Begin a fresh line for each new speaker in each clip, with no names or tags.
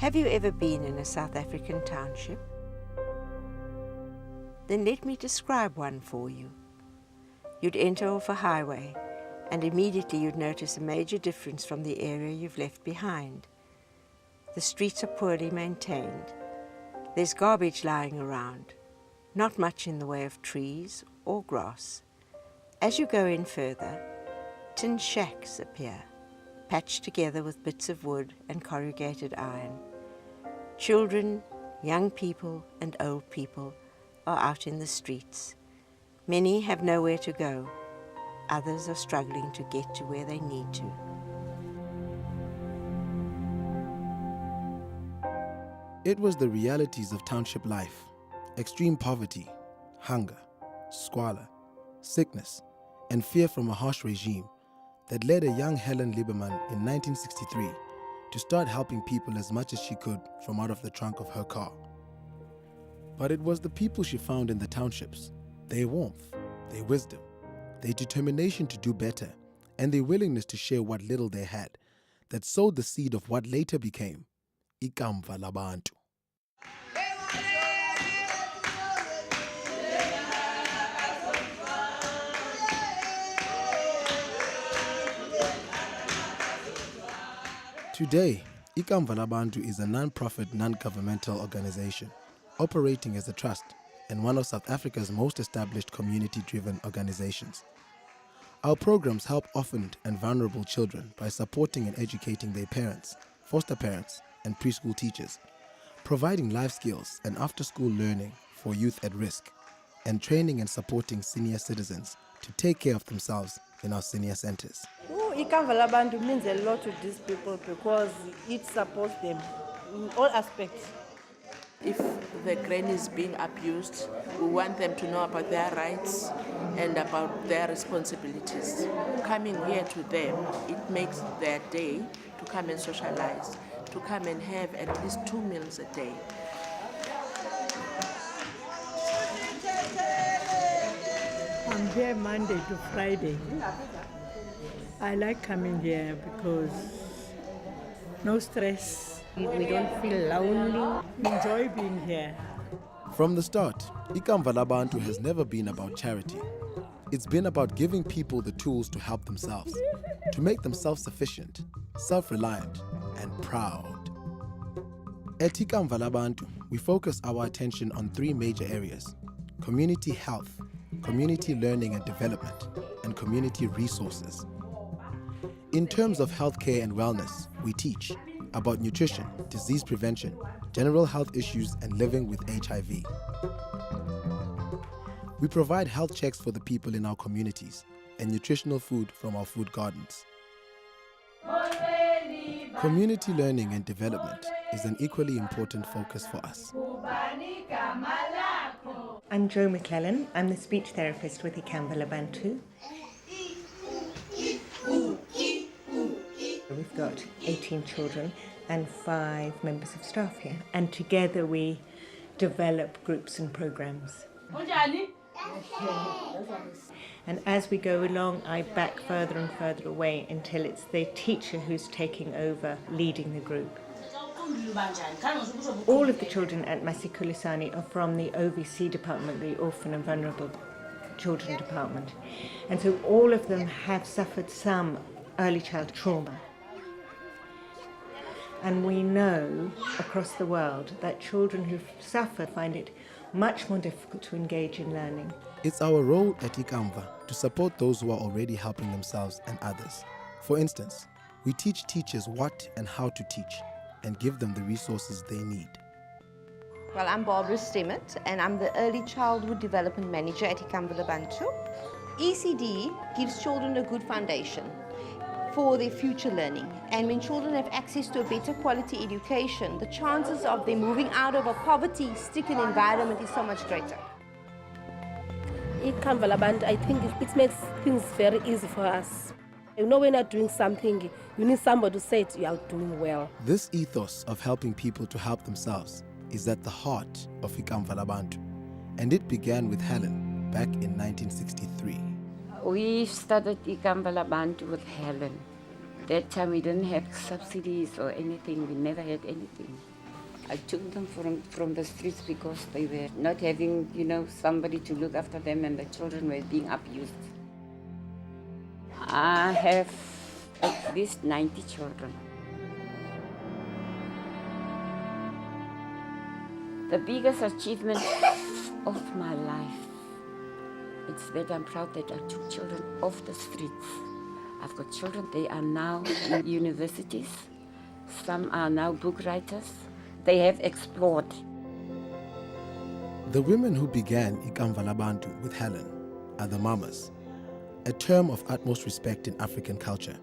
Have you ever been in a South African township? Then let me describe one for you. You'd enter off a highway, and immediately you'd notice a major difference from the area you've left behind. The streets are poorly maintained. There's garbage lying around, not much in the way of trees or grass. As you go in further, tin shacks appear, patched together with bits of wood and corrugated iron. Children, young people, and old people are out in the streets. Many have nowhere to go. Others are struggling to get to where they need to.
It was the realities of township life: extreme poverty, hunger, squalor, sickness, and fear from a harsh regime that led a young Helen Lieberman in 1963 to start helping people as much as she could from out of the trunk of her car. But it was the people she found in the townships, their warmth, their wisdom, their determination to do better, and their willingness to share what little they had, that sowed the seed of what later became Ikamva Labantu. Today, Ikamva Labantu is a non-profit, non-governmental organization operating as a trust and one of South Africa's most established community-driven organizations. Our programs help orphaned and vulnerable children by supporting and educating their parents, foster parents, and preschool teachers, providing life skills and after-school learning for youth at risk, and training and supporting senior citizens to take care of themselves in our senior centers.
Ikamva Labantu means a lot to these people because it supports them in all aspects.
If the grain is being abused, we want them to know about their rights and about their responsibilities. Coming here to them, it makes their day to come and socialize, to come and have at least 2 meals a day.
I'm here Monday to Friday. I like coming here because no stress. We don't feel lonely. We enjoy being here.
From the start, Ikamva Labantu has never been about charity. It's been about giving people the tools to help themselves, to make them self-sufficient, self-reliant, and proud. At Ikamva Labantu, we focus our attention on 3 major areas: community health, community learning and development, and community resources. In terms of healthcare and wellness, we teach about nutrition, disease prevention, general health issues, and living with HIV. We provide health checks for the people in our communities and nutritional food from our food gardens. Community learning and development is an equally important focus for us.
I'm Jo McClellan. I'm the speech therapist with Ikamva Labantu. We've got 18 children and 5 members of staff here. And together we develop groups and programs. And as we go along, I back further and further away until it's the teacher who's taking over leading the group. All of the children at Masikulisani are from the OVC department, the Orphan and Vulnerable Children department. And so all of them have suffered some early child trauma. And we know across the world that children who've suffered find it much more difficult to engage in learning.
It's our role at Ikamva to support those who are already helping themselves and others. For instance, we teach teachers what and how to teach and give them the resources they need.
Well, I'm Barbara Stemmett, and I'm the Early Childhood Development Manager at Ikamva Labantu. ECD gives children a good foundation for their future learning. And when children have access to a better quality education, the chances of them moving out of a poverty-stricken environment is so much greater.
Ikamva Labantu, I think it makes things very easy for us. You know, when you're doing something, you need somebody to say you are doing well.
This ethos of helping people to help themselves is at the heart of Ikamva Labantu, and it began with Helen back in 1963.
We started Ikamva Labantu with Helen. That time we didn't have subsidies or anything, we never had anything. I took them from the streets because they were not having, somebody to look after them, and the children were being abused. I have at least 90 children. The biggest achievement of my life, it's that I'm proud that I took children off the streets. I've got children, they are now in universities. Some are now book writers. They have explored.
The women who began Ikamva Labantu with Helen are the mamas, a term of utmost respect in African culture.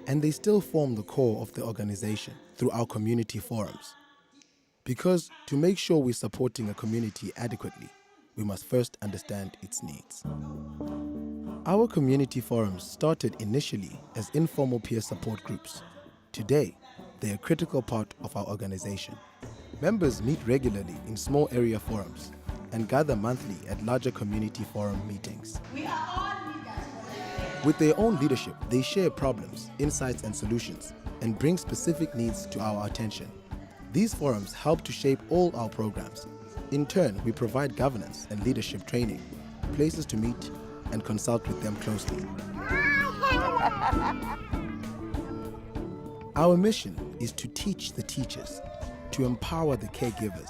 And they still form the core of the organization through our community forums. Because to make sure we're supporting a community adequately, we must first understand its needs. Our community forums started initially as informal peer support groups. Today, they're a critical part of our organization. Members meet regularly in small area forums and gather monthly at larger community forum meetings. With their own leadership, they share problems, insights, and solutions, and bring specific needs to our attention. These forums help to shape all our programs. In turn, we provide governance and leadership training, places to meet, and consult with them closely. Our mission is to teach the teachers, to empower the caregivers,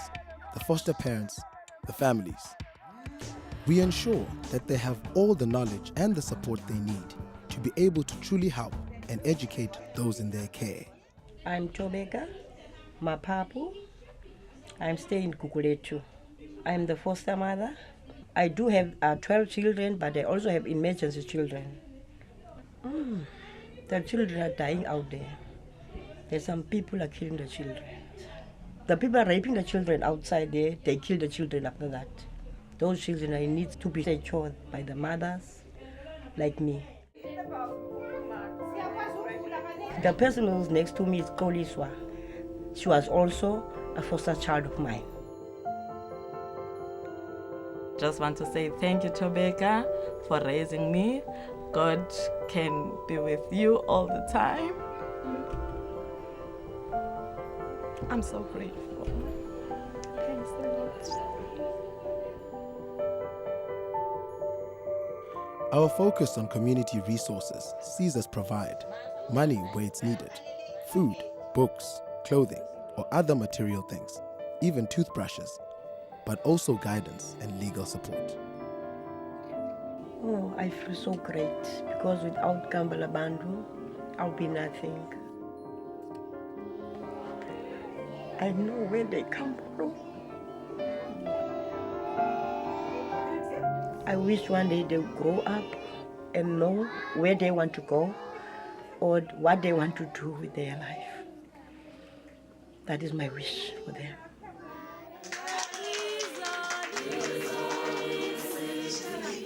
the foster parents, the families. We ensure that they have all the knowledge and the support they need to be able to truly help and educate those in their care.
I'm Tobeka Mapapu. I'm staying in Kukuletu. I'm the foster mother. I do have 12 children, but I also have emergency children. The children are dying out there. There's some people are killing the children. The people are raping the children outside there. They kill the children after that. Those children need to be secured by the mothers, like me. The person who's next to me is Koliswa. She was also a foster child of mine.
Just want to say thank you, Tobeka, for raising me. God can be with you all the time. I'm so grateful. Thanks so much.
Our focus on community resources sees us provide money where it's needed, food, books, clothing, or other material things, even toothbrushes, but also guidance and legal support.
Oh, I feel so great because without Ikamva Labantu, I'll be nothing. I know where they come from. I wish one day they'll grow up and know where they want to go or what they want to do with their life. That is my wish for them.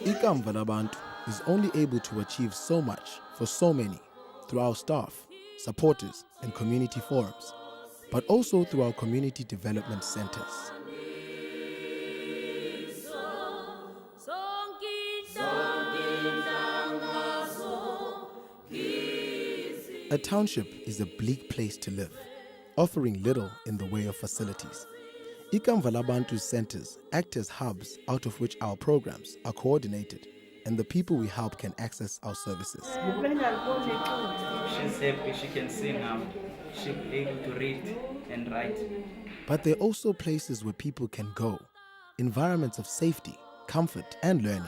Ikamva Labantu is only able to achieve so much for so many through our staff, supporters, and community forums, but also through our community development centers. A township is a bleak place to live, offering little in the way of facilities. Ikamva Labantu's centers act as hubs out of which our programs are coordinated and the people we help can access our services.
She's happy, she can see now. She'll be able to read and write.
But they're also places where people can go, environments of safety, comfort, and learning.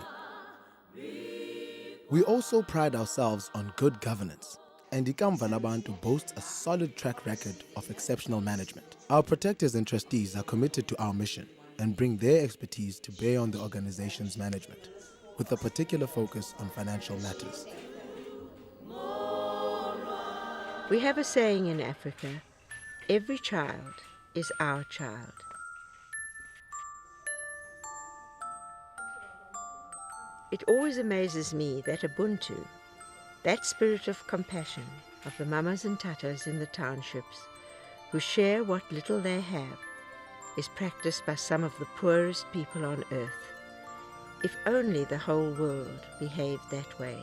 We also pride ourselves on good governance, and Ikamva Labantu boasts a solid track record of exceptional management. Our protectors and trustees are committed to our mission and bring their expertise to bear on the organization's management, with a particular focus on financial matters.
We have a saying in Africa, every child is our child. It always amazes me that Ubuntu, that spirit of compassion of the mamas and tatas in the townships who share what little they have, is practiced by some of the poorest people on earth. If only the whole world behaved that way.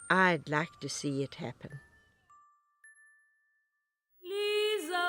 I'd like to see it happen.
Lisa.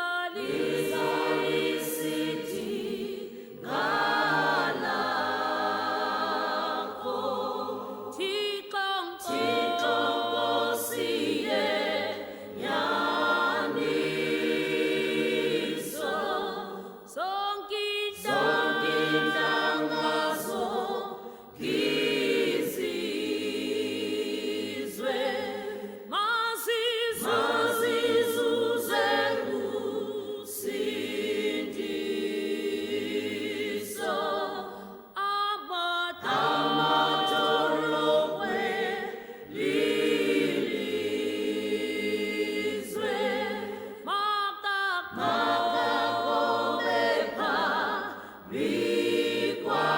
Be quiet.